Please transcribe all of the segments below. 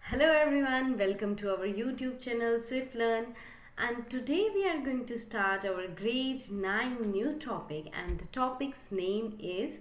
Hello everyone, welcome to our YouTube channel Swift Learn, and today we are going to start our grade 9 new topic, and the topic's name is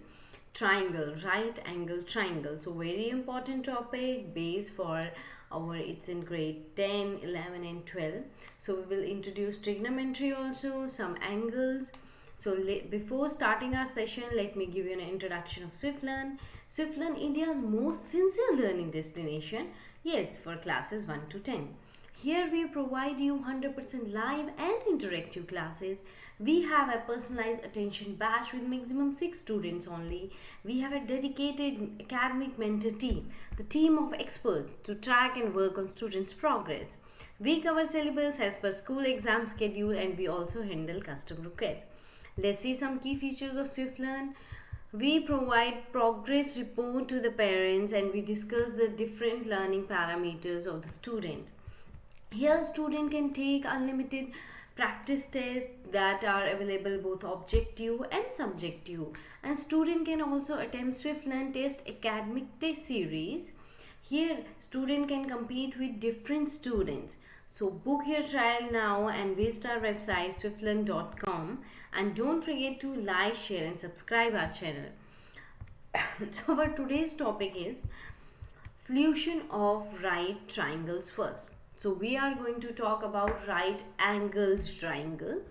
triangle, right angle triangle. So very important topic, base for our, it's in grade 10, 11 and 12. So we will introduce trigonometry also, some angles. So before starting our session, let me give you an introduction of SwiftLearn. SwiftLearn, India's most sincere learning destination. Yes, for classes 1 to 10. Here we provide you 100% live and interactive classes. We have a personalized attention batch with maximum 6 students only. We have a dedicated academic mentor team, the team of experts to track and work on students' progress. We cover syllabus as per school exam schedule, and we also handle custom requests. Let's see some key features of SwiftLearn. We provide progress report to the parents, and we discuss the different learning parameters of the student. Here student can take unlimited practice tests that are available both objective and subjective, and student can also attempt SwiftLearn test academic test series. Here student can compete with different students. So book your trial now and visit our website swiftlearn.com, and don't forget to like, share and subscribe our channel. So our today's topic is solution of right triangles first. So we are going to talk about right angled triangle.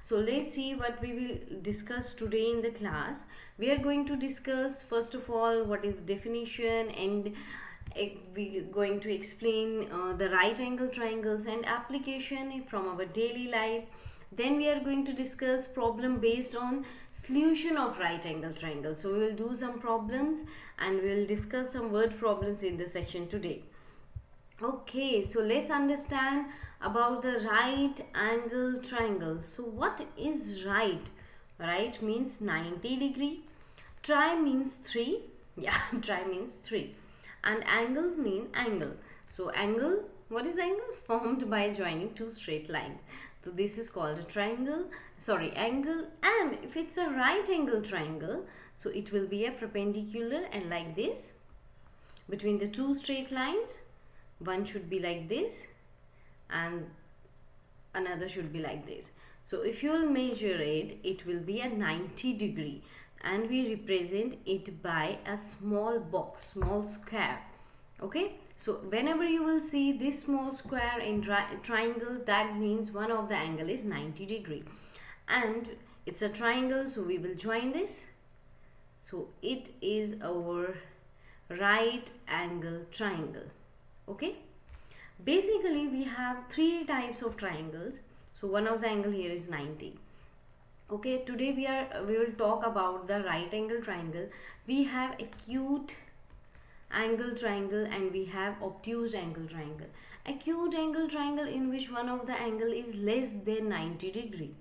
So let's see what we will discuss today in the class. We are going to discuss first of all what is the definition, and we are going to explain the right angle triangles and application from our daily life. Then we are going to discuss problem based on solution of right angle triangle. So we will do some problems and we will discuss some word problems in this section today. Okay, so let's understand about the right angle triangle. So what is right? Right means 90-degree. Tri means 3. Yeah, tri means 3. And angles mean angle. So angle, what is angle? Formed by joining two straight lines. So this is called a triangle, angle. And if it's a right angle triangle, so it will be a perpendicular and like this. Between the two straight lines, one should be like this and another should be like this. So if you will measure it, it will be a 90-degree, and we represent it by a small box, small square. Okay, so whenever you will see this small square in triangles, that means one of the angle is 90-degree, and it's a triangle, so we will join this. So it is our right angle triangle. Okay, basically we have three types of triangles. So one of the angle here is 90. Okay, today we will talk about the right angle triangle. We have acute angle triangle and we have obtuse angle triangle. Acute angle triangle in which one of the angle is less than 90-degree.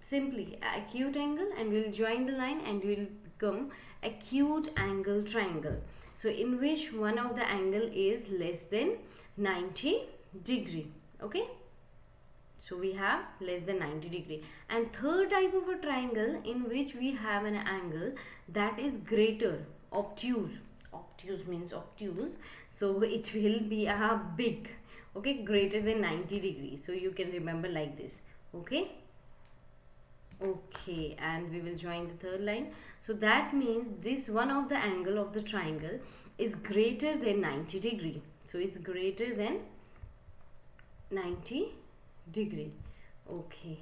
Simply acute angle, and we will join the line and we will become acute angle triangle. So in which one of the angle is less than 90-degree. Okay, so we have less than 90-degree. And third type of a triangle in which we have an angle that is greater, obtuse. Obtuse means obtuse, so it will be a big, okay, greater than 90 degrees. So you can remember like this. Okay, and we will join the third line. So that means this one of the angle of the triangle is greater than 90-degree. So it's greater than 90-degree. Okay,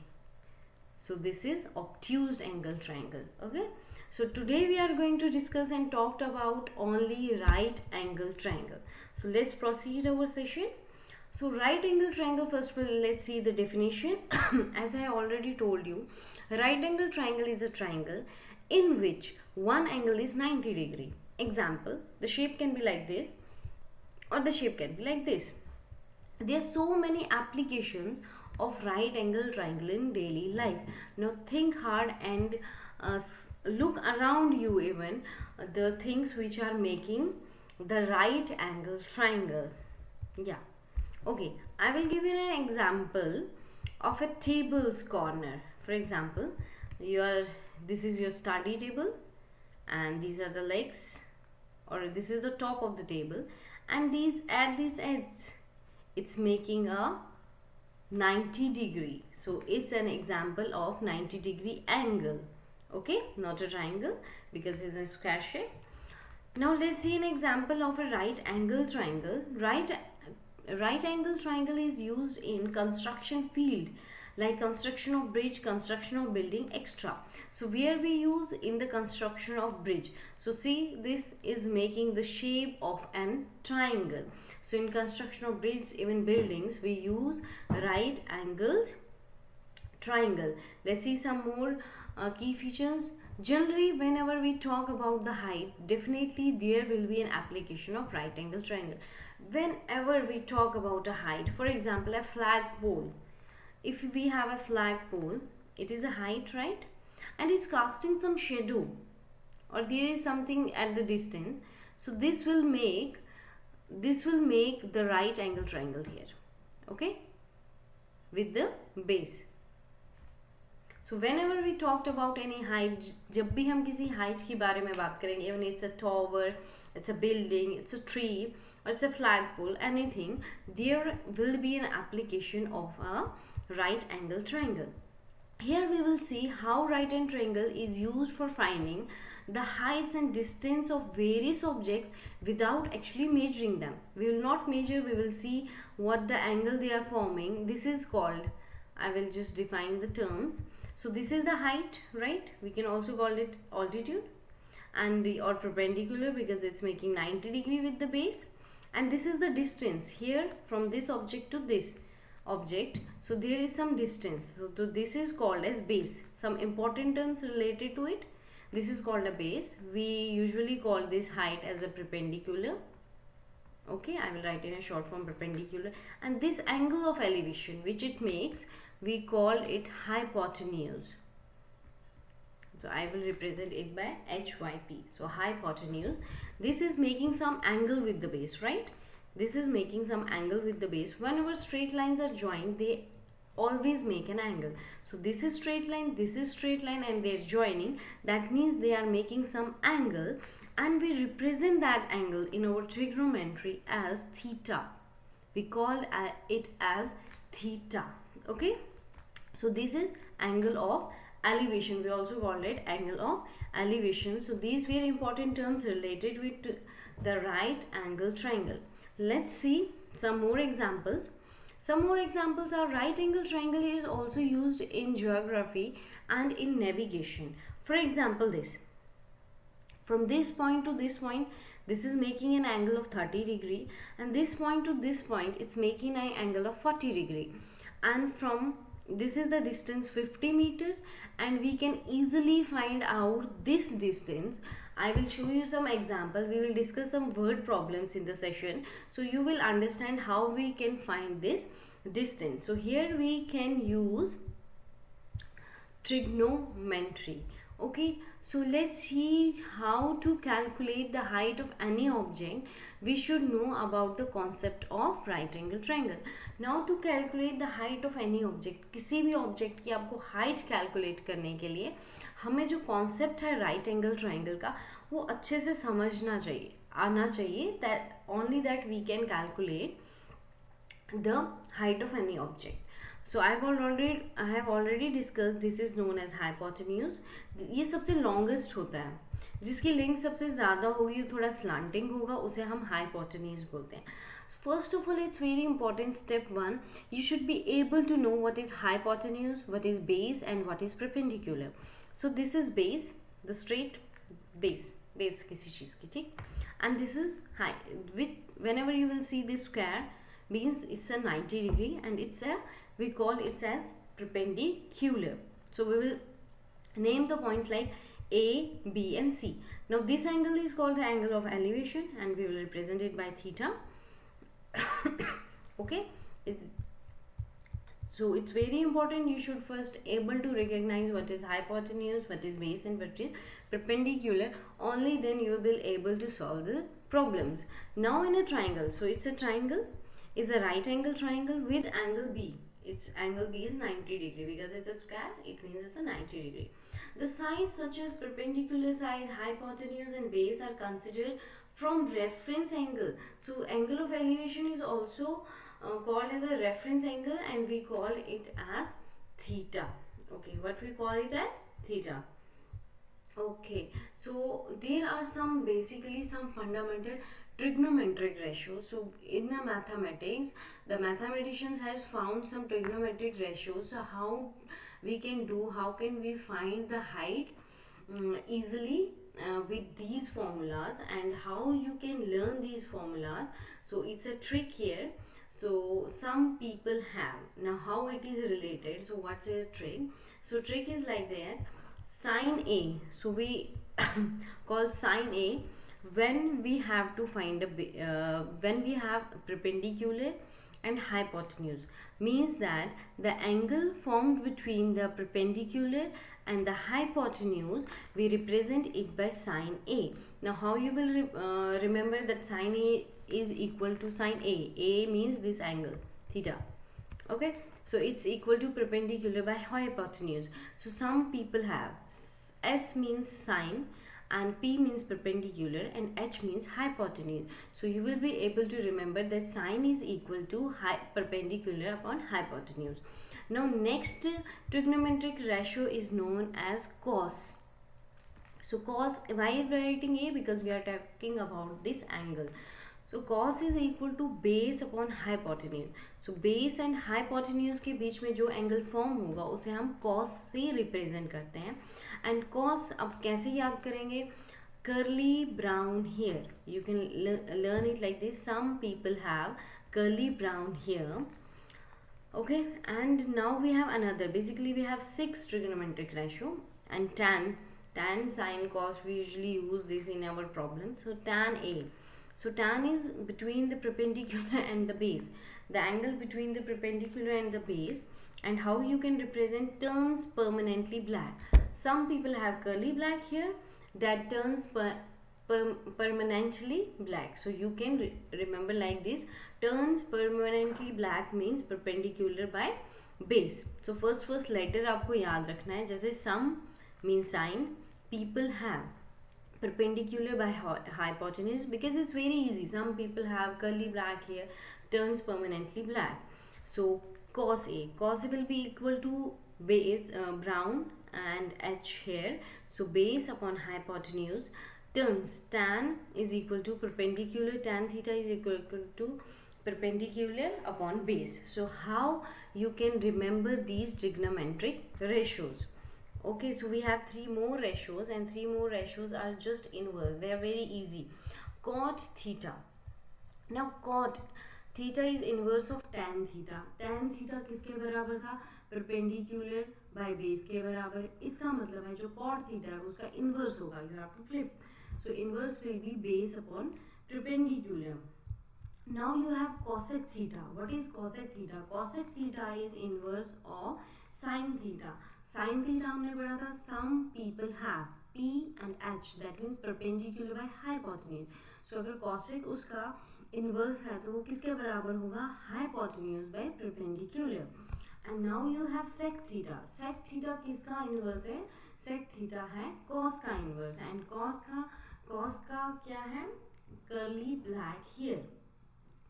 so this is obtuse angle triangle. Okay, so today we are going to discuss and talk about only right angle triangle. So let's proceed our session. So right angle triangle, first of all let's see the definition. As I already told you, right angle triangle is a triangle in which one angle is 90-degree. Example, the shape can be like this or the shape can be like this. There are so many applications of right angle triangle in daily life. Now think hard and look around you, even the things which are making the right angle triangle. Yeah, okay, I will give you an example of a table's corner. For example, this is your study table and these are the legs or this is the top of the table, and these at this edge it's making a 90 degree. So it's an example of 90-degree angle. Okay, not a triangle because it's a square shape. Now let's see an example of a right angle triangle. Right angle triangle is used in construction field, like construction of bridge, construction of building, extra. So where we use in the construction of bridge. So see, this is making the shape of an triangle. So in construction of bridge, even buildings, we use right angled triangle. Let's see some more key features. Generally, whenever we talk about the height, definitely there will be an application of right angle triangle. Whenever we talk about a height, for example, a flagpole. If we have a flagpole, it is a height, right? And it's casting some shadow, or there is something at the distance. So this will make the right angle triangle here. Okay, with the base. So whenever we talked about any height, जब भी हम किसी height के बारे में बात करेंगे, even it's a tower, it's a building, it's a tree, or it's a flagpole, anything, there will be an application of a right angle triangle. Here we will see how right angle triangle is used for finding the heights and distance of various objects without actually measuring them. We will not measure, we will see what the angle they are forming. This is called, I will just define the terms. So this is the height, right? We can also call it altitude, and or perpendicular because it's making 90 degree with the base. And this is the distance here from this object to this object. So there is some distance. So this is called as base. Some important terms related to it. This is called a base. We usually call this height as a perpendicular. Okay, I will write in a short form perpendicular. And this angle of elevation which it makes, we call it hypotenuse. So I will represent it by HYP. So hypotenuse. This is making some angle with the base, right? This is making some angle with the base. Whenever straight lines are joined, they always make an angle. So this is straight line, this is straight line, and they're joining. That means they are making some angle, and we represent that angle in our trigonometry as theta. We call it as theta. Okay, so this is angle of elevation. We also call it angle of elevation. So these very important terms related with the right angle triangle. Let's see some more examples. Some more examples are right angle triangle is also used in geography and in navigation. For example, this. From this point to this point, this is making an angle of 30 degree, and this point to this point, it's making an angle of 40 degree. And from this is the distance 50 meters, and we can easily find out this distance. I will show you some example. We will discuss some word problems in the session, so you will understand how we can find this distance. So here we can use trigonometry. Okay, so let's see how to calculate the height of any object. We should know about the concept of right angle triangle. Now to calculate the height of any object, किसी भी object की आपको height calculate करने के लिए हमें जो concept है right angle triangle का वो अच्छे से समझना चाहिए, आना चाहिए, that only that we can calculate the height of any object. So I have already discussed, this is known as hypotenuse. ये सबसे longest होता है, जिसकी length सबसे ज़्यादा होगी, थोड़ा slanting होगा, उसे हम hypotenuse बोलते हैं. First of all, it's very important. Step 1, you should be able to know what is hypotenuse, what is base, and what is perpendicular. So this is base, the straight base किसी चीज़ की, ठीक? And this is high. Whenever you will see this square, means it's a 90 degree, and we call it as perpendicular. So we will name the points like A, B, and C. Now this angle is called the angle of elevation, and we will represent it by theta. Okay, so it's very important. You should first able to recognize what is hypotenuse, what is base, and what is perpendicular. Only then you will be able to solve the problems. Now in a triangle, so it's a triangle, is a right angle triangle with angle B. Its angle B is 90 degree because it's a square. It means it's a 90 degree. The sides such as perpendicular side, hypotenuse, and base are considered from reference angle. So angle of elevation is also called as a reference angle, and we call it as theta. Okay, what we call it as theta. Okay, so there are some basically some fundamental trigonometric ratios. So in the mathematics, the mathematicians has found some trigonometric ratios. So how can we find the height easily with these formulas, and how you can learn these formulas. So it's a trick here. So some people have, now how it is related, so what's a trick? So trick is like that, sine a, so we call sine a when we have to find a when we have perpendicular and hypotenuse, means that the angle formed between the perpendicular and the hypotenuse, we represent it by sine a. Now how you will remember that sine a is equal to sine a means this angle theta. Okay, so it's equal to perpendicular by hypotenuse. So some people have s means sine, and p means perpendicular, and h means hypotenuse. So you will be able to remember that sine is equal to perpendicular upon hypotenuse. Now next trigonometric ratio is known as cos. So cos, why am I writing a? Because we are talking about this angle. So cos is equal to base upon hypotenuse. So base and hypotenuse के बीच में जो angle form होगा उसे हम cos से represent करते हैं. And cos अब कैसे याद करेंगे? Curly brown hair. You can learn it like this. Some people have curly brown hair. Okay, and now we have another. Basically, we have 6 trigonometric ratio, and tan, sine, cos. We usually use this in our problem. So tan A. So tan is between the perpendicular and the base. The angle between the perpendicular and the base, and how you can represent turns permanently black. Some people have curly black hair that turns permanently black. So you can remember like this. Turns permanently black means perpendicular by base. So first letter आपको याद रखना है. जैसे some means sine, people have perpendicular by hypotenuse, because it's very easy. Some people have curly black hair, turns permanently black. So cos A will be equal to base brown and h here. So base upon hypotenuse. Turns, tan is equal to perpendicular, tan theta is equal to perpendicular upon base. So how you can remember these trigonometric ratios? Okay, so we have 3 more ratios, and 3 more ratios are just inverse. They are very easy. Cot theta. Now cot theta is inverse of tan theta. Tan theta किसके बराबर था? Perpendicular by base के बराबर. इसका मतलब है जो cot theta है उसका inverse होगा. You have to flip. So inverse will be base upon perpendicular. Now you have cosec theta. What is cosec theta? Cosec theta is inverse of sin theta. Sin theta हमने पढ़ा था. Some people have P and H, that means perpendicular by hypotenuse. So अगर cosec उसका inverse है तो वो किसके बराबर होगा? Hypotenuse by perpendicular. And now you have sec theta. Sec theta किसका inverse है? Sec theta है cos का inverse, and cos का क्या है? Curly black hair,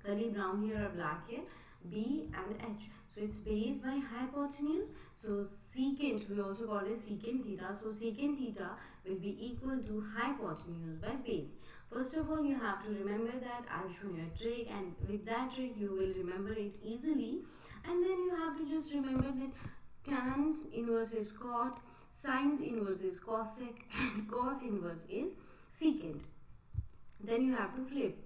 curly brown hair or black hair, B and H. So it's based by hypotenuse. So secant, we also call it secant theta. So secant theta will be equal to hypotenuse by base. First of all, you have to remember that I've shown you a trick, and with that trick you will remember it easily. And then you have to just remember that tan's inverse is cot, sin's inverse is cosec, and cos inverse is secant. Then you have to flip.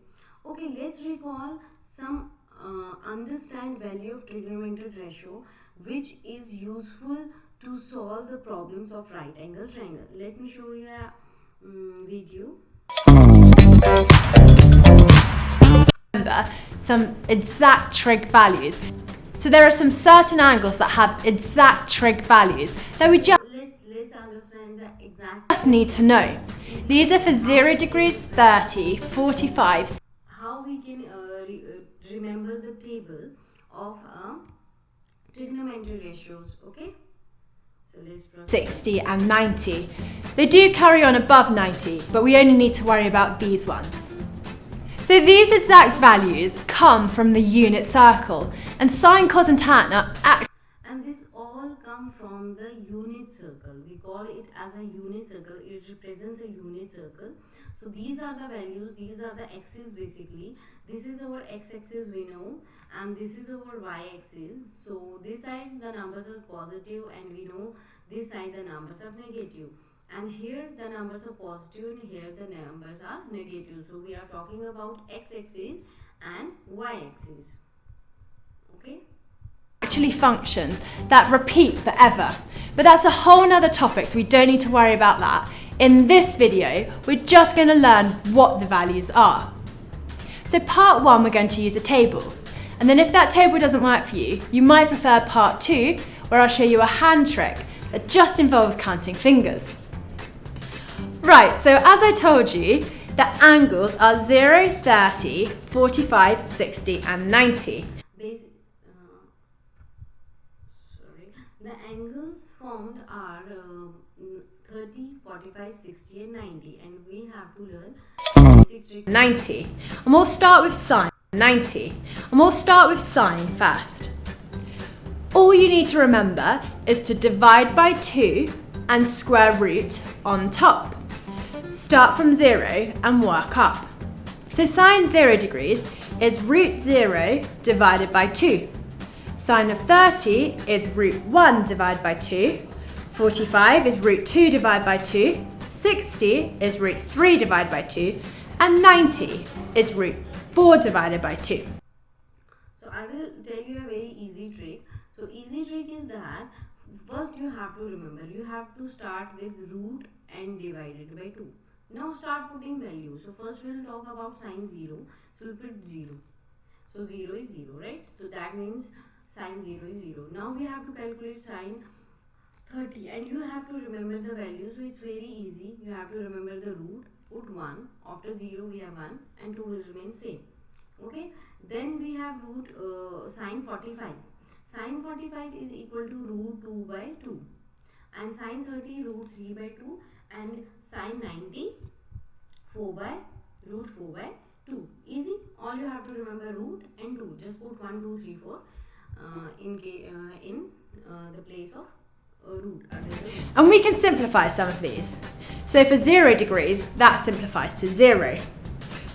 Okay, let's recall some understand value of trigonometric ratio, which is useful to solve the problems of right angle triangle. Let me show you a video. Remember some exact trig values. So there are some certain angles that have exact trig values that we let's understand the exact. Just need to know. These are for 0 degrees, 30, 45. How we can remember the table of trigonometric ratios, okay? So let's proceed. 60 and 90. They do carry on above 90, but we only need to worry about these ones. So these exact values come from the unit circle, and sine, cos and tan are and this all come from the unit circle. We call it as a unit circle. It represents a unit circle. So these are the values, these are the axes basically. This is our x-axis we know, and this is our y-axis. So this side the numbers are positive, and we know this side the numbers are negative. And here the numbers are positive, and here the numbers are negative. So we are talking about x-axis and y-axis. Okay. actually functions that repeat forever. But that's a whole nother topic, so we don't need to worry about that. In this video, we're just going to learn what the values are. So part 1, we're going to use a table. And then if that table doesn't work for you, you might prefer part 2, where I'll show you a hand trick that just involves counting fingers. Right, so as I told you, the angles are 0, 30, 45, 60 and 90. The angles formed are 30, 45, 60 and 90, and we have to learn basic trick 90. And we'll start with sine. 90. And we'll start with sine first. All you need to remember is to divide by 2 and square root on top. Start from 0 and work up. So sine 0 degrees is root 0 divided by 2. Sine of 30 is root 1 divided by 2. 45 is root 2 divided by 2. 60 is root 3 divided by 2. And 90 is root 4 divided by 2. So I will tell you a very easy trick. So easy trick is that first you have to remember, you have to start with root and divided by 2. Now start putting values. So first we will talk about sine 0. So we'll put 0. So 0 is 0, right? So that means sine 0 is 0. Now we have to calculate sine 30, and you have to remember the value. So it's very easy. You have to remember the root, put 1. After 0 we have 1 and 2 will remain same. Okay. Then we have root sine 45. Sine 45 is equal to root 2 by 2. And sine 30 root 3 by 2. And sine 90 4 by root 4 by 2. Easy. All you have to remember root and 2. Just put 1, 2, 3, 4 in the place of root. And we can simplify some of these. So for 0 degrees, that simplifies to 0.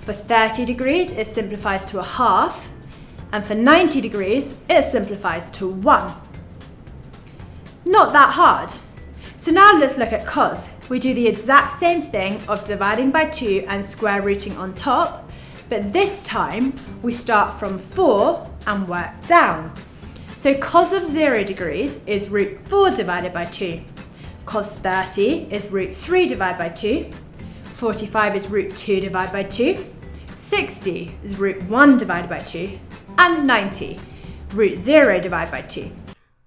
For 30 degrees, it simplifies to a half. And for 90 degrees, it simplifies to 1. Not that hard. So now let's look at cos. We do the exact same thing of dividing by 2 and square rooting on top, but this time we start from 4 and work down. So cos of 0 degrees is root 4 divided by 2. Cos 30 is root 3 divided by 2. 45 is root 2 divided by 2. 60 is root 1 divided by 2. And 90, root 0 divided by 2.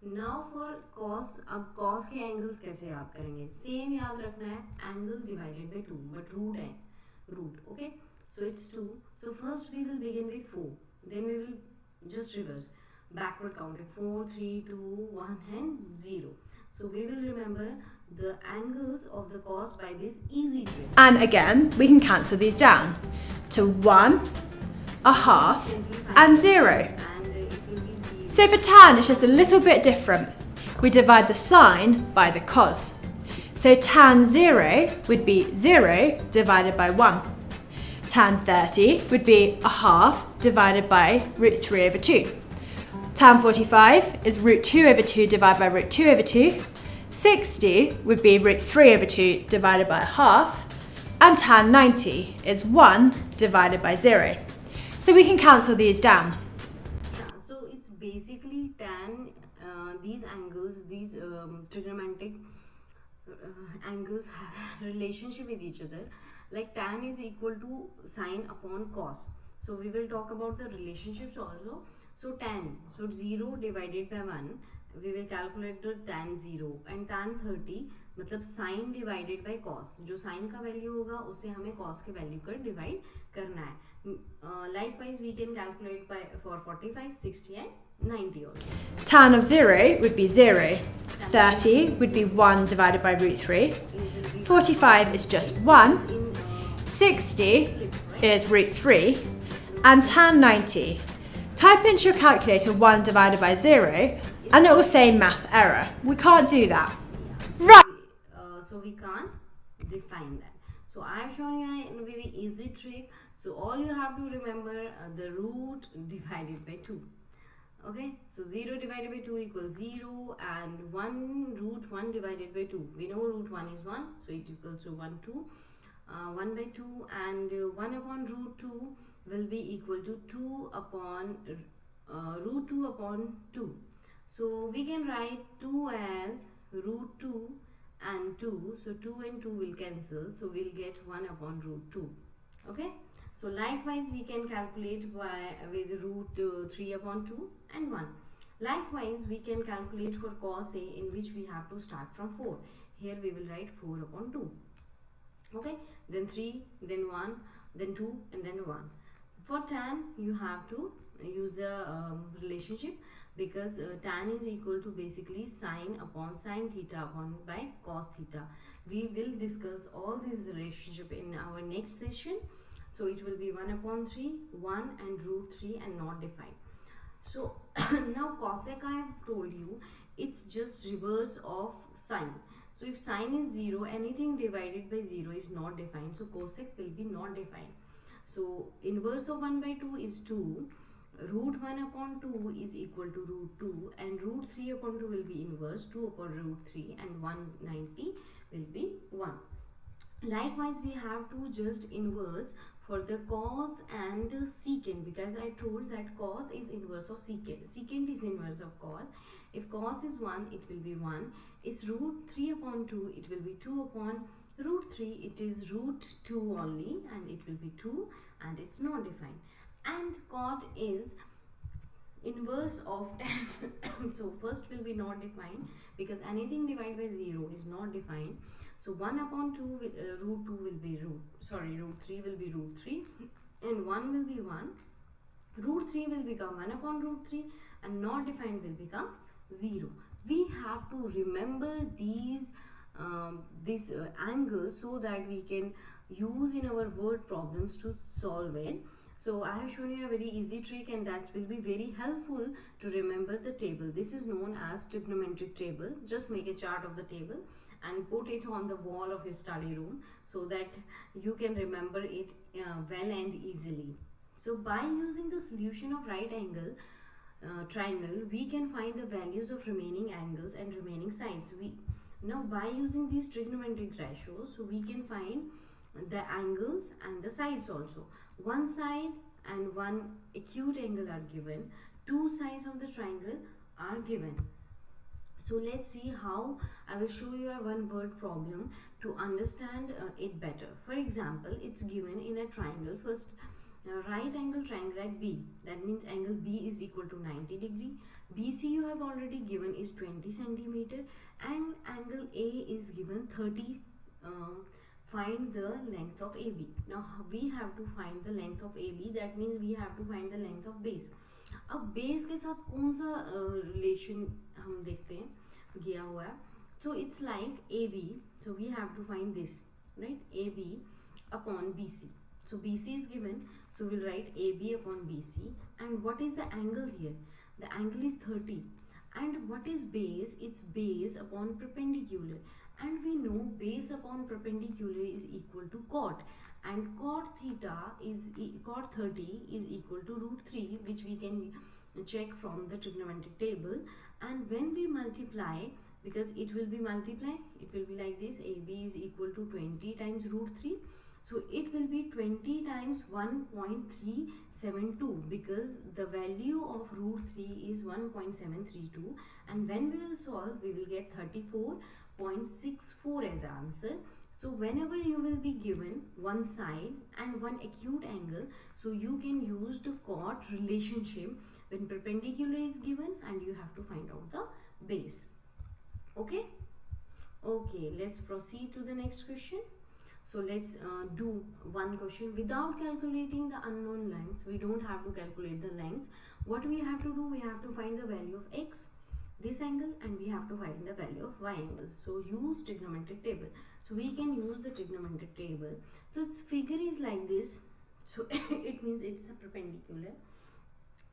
Now for cos, अब cos के angles कैसे याद करेंगे? Same याद रखना है, angle divided by 2, but root है, root, okay? So it's 2. So first we will begin with 4. Then we will just reverse, backward counting, 4, 3, 2, 1 and 0. So we will remember the angles of the cos by this easy trick. And again, we can cancel these down to 1, a half and 0. So for tan, it's just a little bit different. We divide the sine by the cos. So tan 0 would be 0 divided by 1. Tan 30 would be a half divided by root 3 over 2. Tan 45 is root 2 over 2 divided by root 2 over 2. 60 would be root 3 over 2 divided by a half. And tan 90 is 1 divided by 0. So we can cancel these down. Yeah, so it's basically tan, these angles, these trigonometric angles have a relationship with each other. Like tan is equal to sine upon cos. So we will talk about the relationships also. So tan, so 0 divided by 1, we will calculate the tan 0, and tan 30 मतलब sine divided by cos. जो sine का value होगा उसे हमें cos के value कर divide करना है. Likewise, we can calculate for 45, 60 and 90 also. Tan of 0 would be 0. 30 would be 1 divided by root 3. 45 is just 1. 60 is root 3. and tan 90. Type into your calculator 1 divided by 0 and it will say math error. We can't do that. Right. So we can't define that. So I have shown you a very easy trick. So all you have to remember the root divided by 2. Okay, so 0 divided by 2 equals 0 and 1 root 1 divided by 2. We know root 1 is 1, so it equals to 1, 2. 1 by 2 and 1 upon root 2 will be equal to 2 upon root 2 upon 2. So we can write 2 as root 2 and 2. So 2 and 2 will cancel. So we'll get 1 upon root 2. Okay. So likewise we can calculate with root 3 upon 2 and 1. Likewise we can calculate for cos A, in which we have to start from 4. Here we will write 4 upon 2. Okay. Then 3, then 1, then 2 and then 1. For tan you have to use the relationship, because tan is equal to basically sine upon sine theta upon by cos theta. We will discuss all these relationship in our next session. So it will be 1 upon 3, 1 and root 3 and not defined. So now cosec I have told you, it's just reverse of sine. So if sine is 0, anything divided by 0 is not defined. So cosec will be not defined. So inverse of 1 by 2 is 2. Root 1 upon 2 is equal to root 2 and root 3 upon 2 will be inverse 2 upon root 3 and 190 will be 1. Likewise we have to just inverse for the cos and secant, because I told that cos is inverse of secant. Secant is inverse of cos. If cos is 1, it will be 1. Is root 3 upon 2, it will be 2 upon root 3. It is root 2 only and it will be 2 and it's not defined. And cot is inverse of tan. So first will be not defined, because anything divided by 0 is not defined. So 1 upon 2 root 2 will be root 3 will be root 3 and 1 will be 1. Root 3 will become 1 upon root 3 and not defined will become 0. We have to remember these angles so that we can use in our word problems to solve it. So I have shown you a very easy trick, and that will be very helpful to remember the table. This is known as trigonometric table. Just make a chart of the table and put it on the wall of your study room so that you can remember it well and easily. So by using the solution of right angle triangle, we can find the values of remaining angles and remaining sides. Now by using these trigonometric ratios, so we can find the angles and the sides also. One side and one acute angle are given. Two sides of the triangle are given. So let's see how. I will show you a one word problem to understand it better. For example, it's given in a triangle. First, right angle triangle at B. That means angle B is equal to 90 degree. BC you have already given is 20 centimeter and angle A is given 30. Find the length of AB. Now we have to find the length of AB. That means we have to find the length of base. अब base के साथ कौन सा relation हम देखते हैं किया हुआ है. So it's like AB. So we have to find this, right? AB upon BC. So BC is given. So we'll write AB upon BC. And what is the angle here? The angle is 30. And what is base? It's base upon perpendicular. And we know base upon perpendicular is equal to cot, and cot theta is cot 30 is equal to root 3, which we can check from the trigonometric table. And when we multiply, because it will be like this, AB is equal to 20 times root 3. So it will be 20 times 1.372, because the value of root 3 is 1.732, and when we will solve, we will get 34.64 as answer. So whenever you will be given one side and one acute angle, so you can use the cot relationship when perpendicular is given and you have to find out the base. Okay, let's proceed to the next question. So let's do one question without calculating the unknown lengths. We don't have to calculate the lengths. What we have to do, we have to find the value of x, this angle, and we have to find the value of y angle. So use trigonometric table. So we can use the trigonometric table. So its figure is like this. So it means it's a perpendicular,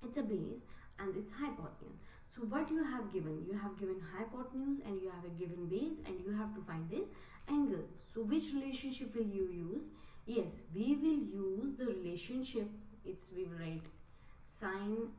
it's a base, and it's hypotenuse. So what you have given? You have given hypotenuse and you have a given base, and you have to find this angle. So which relationship will you use? Yes, we will use the relationship. We will write sine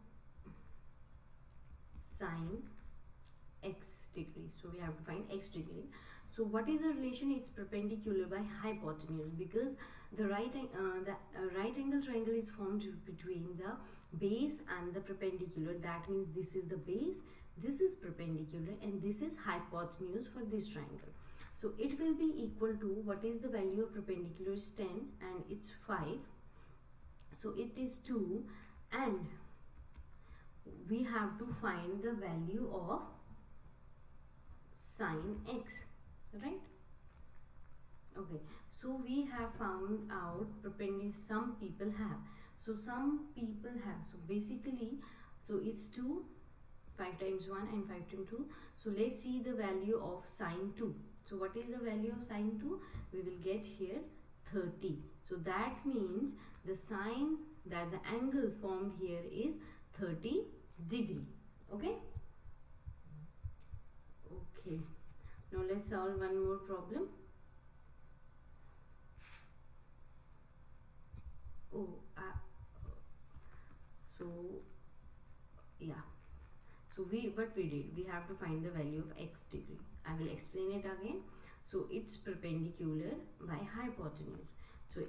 x degree. So we have to find x degree. So what is the relation? It's perpendicular by hypotenuse, because the right angle triangle is formed between the base and the perpendicular. That means this is the base, this is perpendicular, and this is hypotenuse for this triangle. So it will be equal to, what is the value of perpendicular? Is 10 and it's 5. So it is 2, and we have to find the value of sine x, right? Okay, so we have found out perpendicular. Some people have, so basically, so it's 2, 5 times 1 and 5 times 2. So let's see the value of sine 2. So what is the value of sine 2? We will get here 30. So that means the sine, that the angle formed here is 30 degree. Okay. Okay, now let's solve one more problem. So yeah, so what we did, we have to find the value of x degree. I will explain it again. So it's perpendicular by hypotenuse. So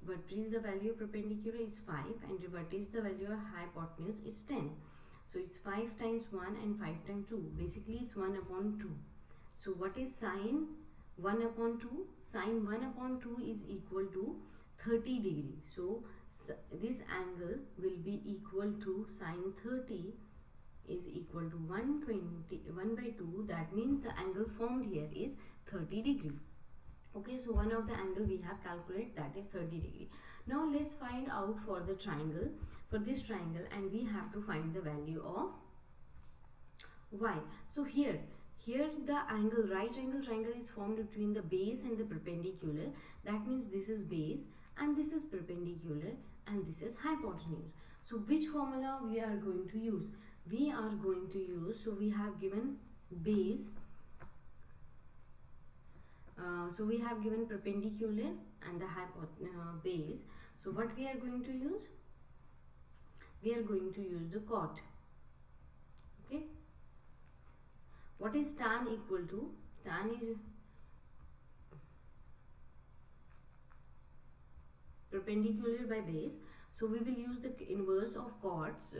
what is the value of perpendicular? Is 5, and what is the value of hypotenuse? Is 10. So it's 5 times 1 and 5 times 2. Basically it's 1 upon 2. So what is sine 1 upon 2? Sine 1 upon 2 is equal to 30 degree. So this angle will be equal to sine 30 is equal to 1 by 2. That means the angle formed here is 30 degree. Okay, so one of the angle we have calculated, that is 30 degree. Now let's find out for the triangle, for this triangle, and we have to find the value of y. So here the angle, right angle triangle is formed between the base and the perpendicular. That means this is base and this is perpendicular and this is hypotenuse. So which formula we are going to use? We are going to use, so we have given base, so we have given perpendicular and the base. So what we are going to use? We are going to use the cot. Okay. What is tan equal to? Tan is perpendicular by base. So we will use the inverse of cot's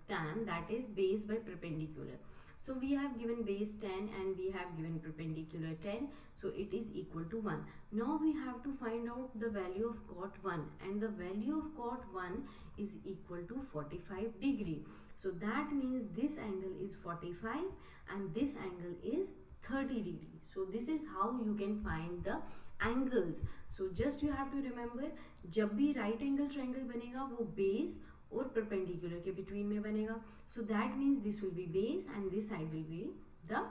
tan, that is base by perpendicular. So we have given base 10 and we have given perpendicular 10. So it is equal to 1. Now we have to find out the value of cot 1, and the value of cot 1 is equal to 45 degree. So that means this angle is 45 and this angle is 30 degree. So this is how you can find the angles. So just you have to remember, जब भी right angle triangle बनेगा वो base और perpendicular के between में बनेगा. So that means this will be base and this side will be the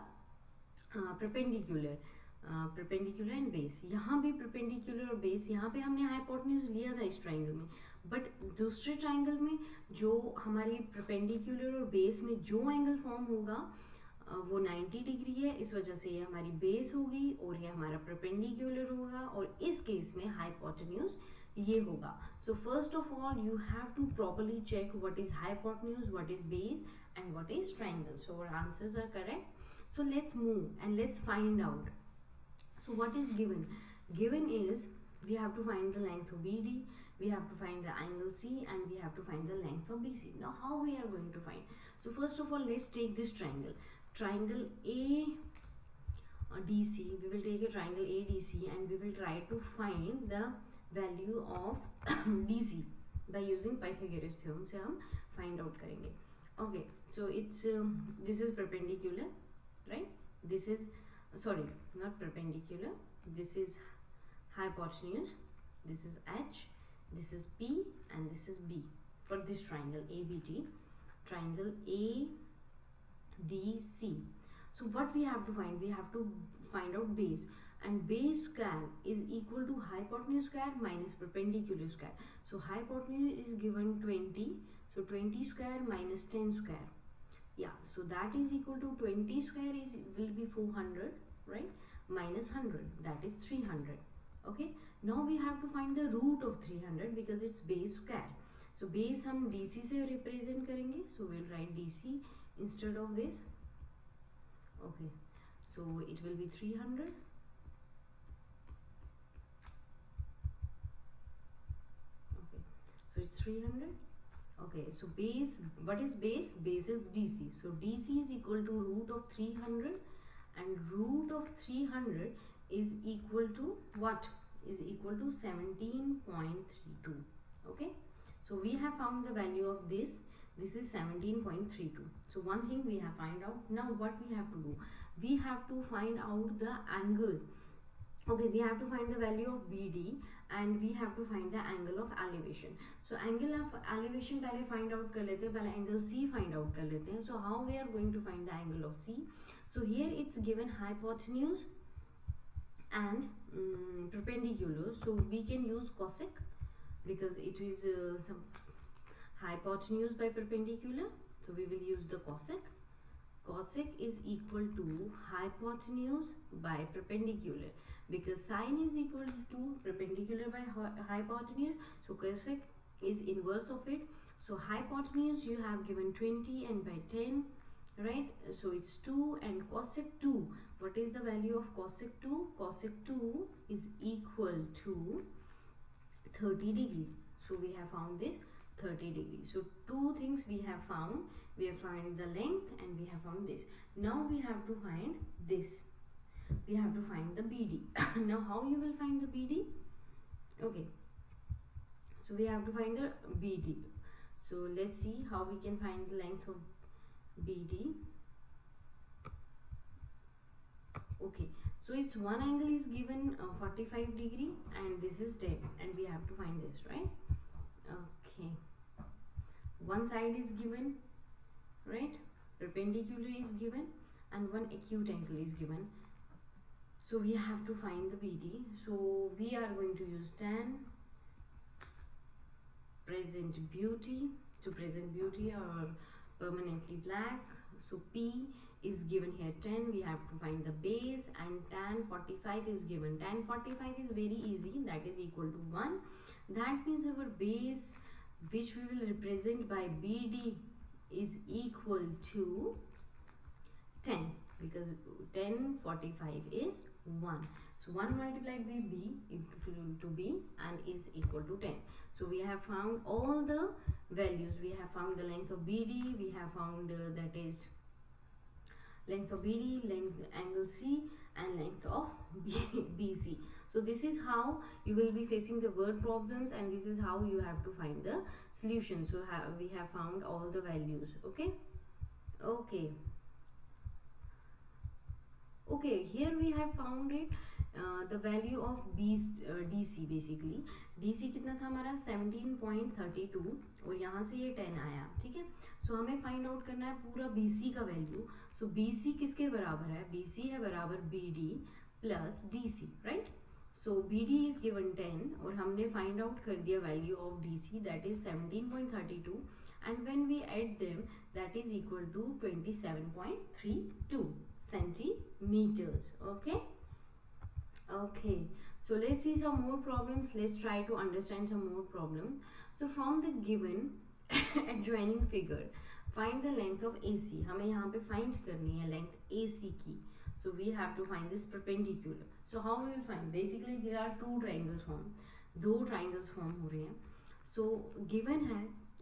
perpendicular. perpendicular and base. यहाँ भी perpendicular और base, यहाँ पे हमने hypotenuse लिया था इस triangle में, but दूसरे triangle में जो हमारी perpendicular और base में जो angle form होगा वो 90 डिग्री है. इस वजह से ये हमारी बेस होगी और ये हमारा परपेंडिकुलर होगा, और इस केस में हाइपोटेन्यूज ये होगा. So first of all you have to properly check what is hypotenuse, what is base and what is triangle. So our answers are correct. So let's move and let's find out. So what is given? Given is we have to find the length of BD, we have to find the angle C, and we have to find the length of BC. Now how we are going to find? So first of all, let's take this triangle. Triangle ADC. We will take a triangle ADC and we will try to find the value of BC by using Pythagoras theorem. से हम find out करेंगे. Okay, so it's this is perpendicular, right? This is sorry, not perpendicular, this is hypotenuse, this is H, this is P, and this is B for this triangle ABD, triangle ADC. So what we have to find? We have to find out base. and base square is equal to hypotenuse square minus perpendicular square. So hypotenuse is given 20, so 20 square minus 10 square, yeah, so that is equal to 20 square is will be 400, right, minus 100, that is 300. Okay, now we have to find the root of 300 because it's base square. So base हम DC से represent करेंगे, so we'll write DC instead of this. Okay, so it will be 300. Okay, so it's 300. Okay, so base, what is base? Base is DC. So DC is equal to root of 300, and root of 300 is equal to what? Is equal to 17.32. Okay, so we have found the value of this. This is 17.32. So one thing we have find out. Now what we have to do? We have to find out the angle. Okay, we have to find the value of BD and we have to find the angle of elevation. So angle of elevation पहले find out कर लेते हैं, पहले angle C find out कर लेते हैं. So how we are going to find the angle of C? So here it's given hypotenuse and perpendicular. So we can use cosec because it is some hypotenuse by perpendicular. So we will use the cosec. Cosec is equal to hypotenuse by perpendicular because sine is equal to perpendicular by hypotenuse. So cosec is inverse of it. So hypotenuse you have given 20 and by 10, right? So it's 2 and cosec 2. What is the value of cosec 2? Cosec 2 is equal to 30 degree. So we have found this 30 degrees. So two things we have found. We have found the length and we have found this. Now we have to find this. We have to find the BD. Now how you will find the BD? Okay. So we have to find the BD. So let's see how we can find the length of BD. Okay. So it's one angle is given 45 degree and this is 10 and we have to find this, right? Okay. One side is given, right, perpendicular is given and one acute angle is given. So we have to find the BD. So we are going to use tan present beauty to present beauty or permanently black. So P is given here 10, we have to find the base, and tan 45 is given. Tan 45 is very easy, that is equal to 1. That means our base which we will represent by BD is equal to 10 because 10 45 is 1. So 1 multiplied by B equal to B and is equal to 10. So we have found all the values. We have found the length of BD, we have found that is length of BD, length angle C and length of BC. So this is how you will be facing the word problems and this is how you have to find the solution. So we have found all the values. Okay. Okay. Okay, here we have found it the value of DC basically. DC कितना था हमारा 17.32 और यहाँ से ये 10 आया, ठीक है. सो हमें फाइंड आउट करना है पूरा BC का वैल्यू. सो BC किसके बराबर है? BC है बराबर BD plus DC, right. So BD is given 10 और हमने फाइंड आउट कर दिया value of DC that is 17.32 and when we add them that is equal to 27.32 centimeters. Okay. Okay, so let's see some more problems. Let's try to understand some more problem. So from the given adjoining figure find the length of AC. हमें यहाँ पे find करनी है length AC की. So we have to find this perpendicular. So how we will find? Basically there are two triangles formed. दो triangles form हो रहे हैं. So given है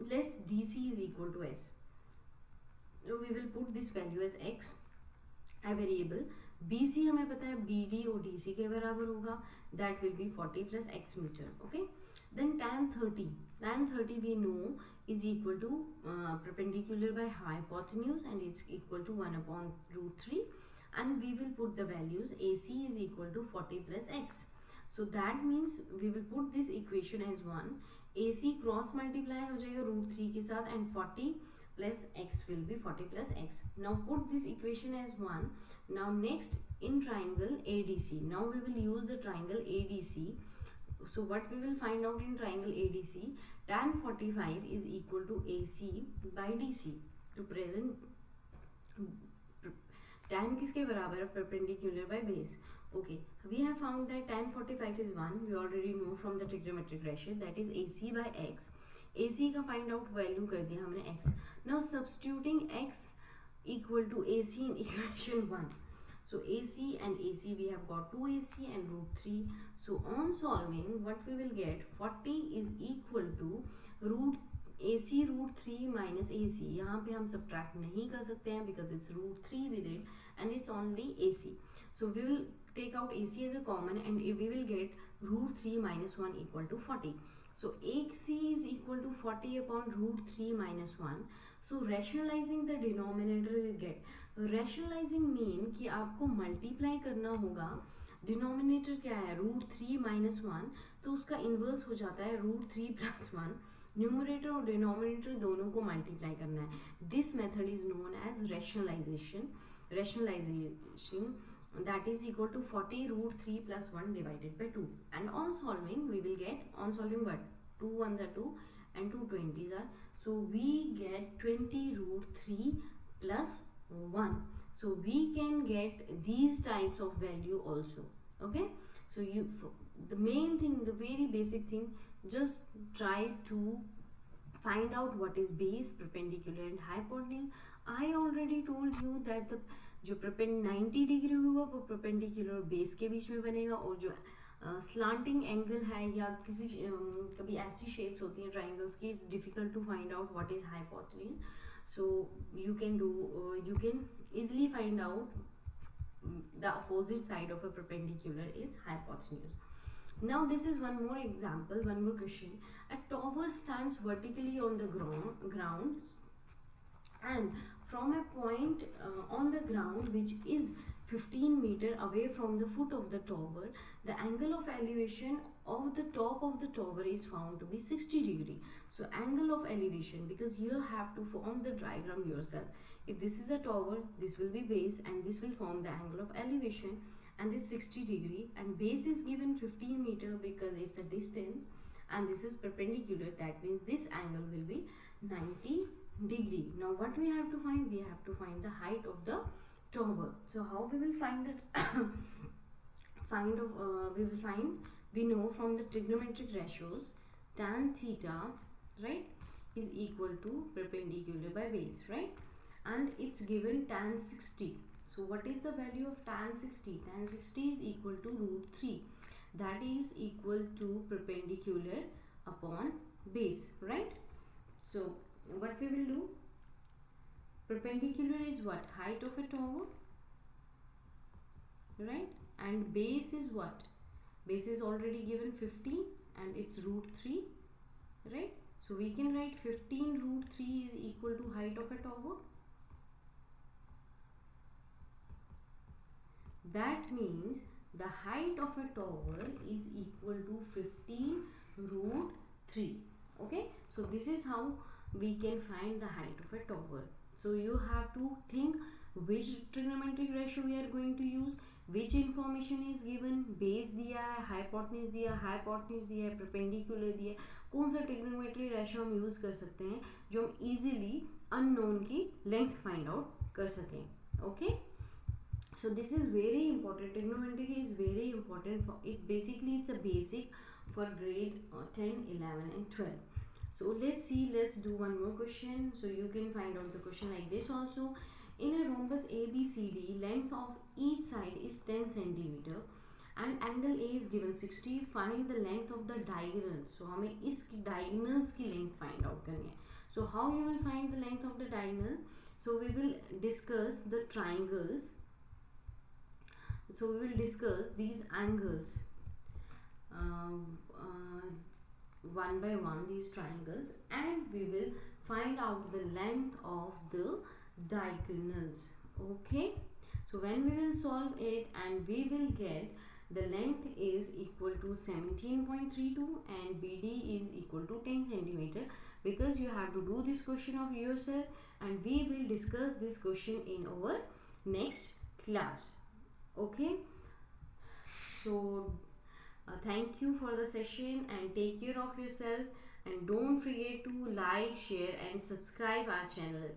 let's DC is equal to S. So we will put this value as X, a variable. BC हमें पता है BD और DC के बराबर होगा. That will be 40 plus X meter. Okay. Then tan 30 we know is equal to perpendicular by hypotenuse and is equal to 1 upon root 3. And we will put the values. AC is equal to 40 plus X. So that means we will put this equation as 1. AC cross multiply हो जाएगा root 3 के साथ and 40 plus x will be 40 plus x. Now put this equation as 1. Now next, in triangle ADC, now we will use the triangle ADC. So what we will find out in triangle ADC, tan 45 is equal to AC by DC. To present tan किसके बराबर है? Perpendicular by base. Okay, we have found that tan 45 is 1. We already know from the trigonometric ratio, that is AC by x. AC का find out value कर दिया हमने x. Now substituting x equal to AC in equation 1. So AC and AC, we have got 2AC and root 3. So on solving, what we will get, 40 is equal to root AC root 3 minus AC. यहाँ पे हम subtract नहीं कर सकते हैं because it's root 3 with it and it's only AC. So we will take out AC as a common and we will get root 3 minus 1 equal to 40. So AC is equal to 40 upon root 3 minus 1. So rationalizing the denominator we get. Rationalizing mean कि आपको multiply करना होगा. Denominator क्या है? root 3 minus 1. तो उसका inverse हो जाता है root 3 plus 1. न्यूमरेटर और डिनोमिनेटर दोनों को मल्टीप्लाई करना है. This method is known as rationalisation. That is equal to 40 root 3 plus 1 divided by 2. And on solving, we will get, on solving what? 2 1s are 2 and 2 20s are. So we get 20 root 3 plus 1. So we can get these types of value also. Okay. So the main thing, the very basic thing, just try to find out what is base, perpendicular and hypotenuse. I already told you that the जो 90 degree हुआ वो perpendicular base के बीच में बनेगा, और जो slanting angle है या किसी कभी ऐसी शेप्स होती हैं ट्राइंगल्स की, it's difficult to find out what is hypotenuse. So you can easily find out the opposite side of a perpendicular is hypotenuse. Now this is one more example, one more question. A tower stands vertically on the ground and from a point on the ground which is 15 meter away from the foot of the tower, the angle of elevation of the top of the tower is found to be 60 degree. So angle of elevation, because you have to form the diagram yourself. If this is a tower, this will be base and this will form the angle of elevation, and this 60 degree, and base is given 15 meter because it's a distance, and this is perpendicular, that means this angle will be 90 degree. Now what we have to find? We have to find the height of the tower. So how we will find that? We know from the trigonometric ratios, tan theta, right, is equal to perpendicular by base, right, and it's given tan 60. So what is the value of tan 60? Tan 60 is equal to root 3. That is equal to perpendicular upon base, right? So what we will do? Perpendicular is what? Height of a tower, right? And base is what? Base is already given 50 and it's root 3, right? So we can write 15 root 3 is equal to height of a tower. That means the height of a tower is equal to 15 root 3. Okay, so this is how we can find the height of a tower. So you have to think which trigonometric ratio we are going to use, which information is given, base दिया है, hypotenuse दिया है, perpendicular दिया है, कौन सा trigonometric ratio हम use कर सकते हैं जो हम easily unknown की length find out कर सकें. Okay, so this is very important. Trigonometry is very important for it. Basically it's a basic for grade 10, 11 and 12. So let's do one more question. So you can find out the question like this also. In a rhombus ABCD, length of each side is 10 centimeter and angle A is given 60. Find the length of the diagonal. So हमें इस diagonals की length find out करनी है. So how you will find the length of the diagonal? So we will discuss the triangles. So we will discuss these angles one by one, these triangles, and we will find out the length of the diagonals. Okay, so when we will solve it, and we will get the length is equal to 17.32 and BD is equal to 10 centimeter. because you have to do this question of yourself, and we will discuss this question in our next class. Okay, so thank you for the session and take care of yourself, and don't forget to like, share and subscribe our channel.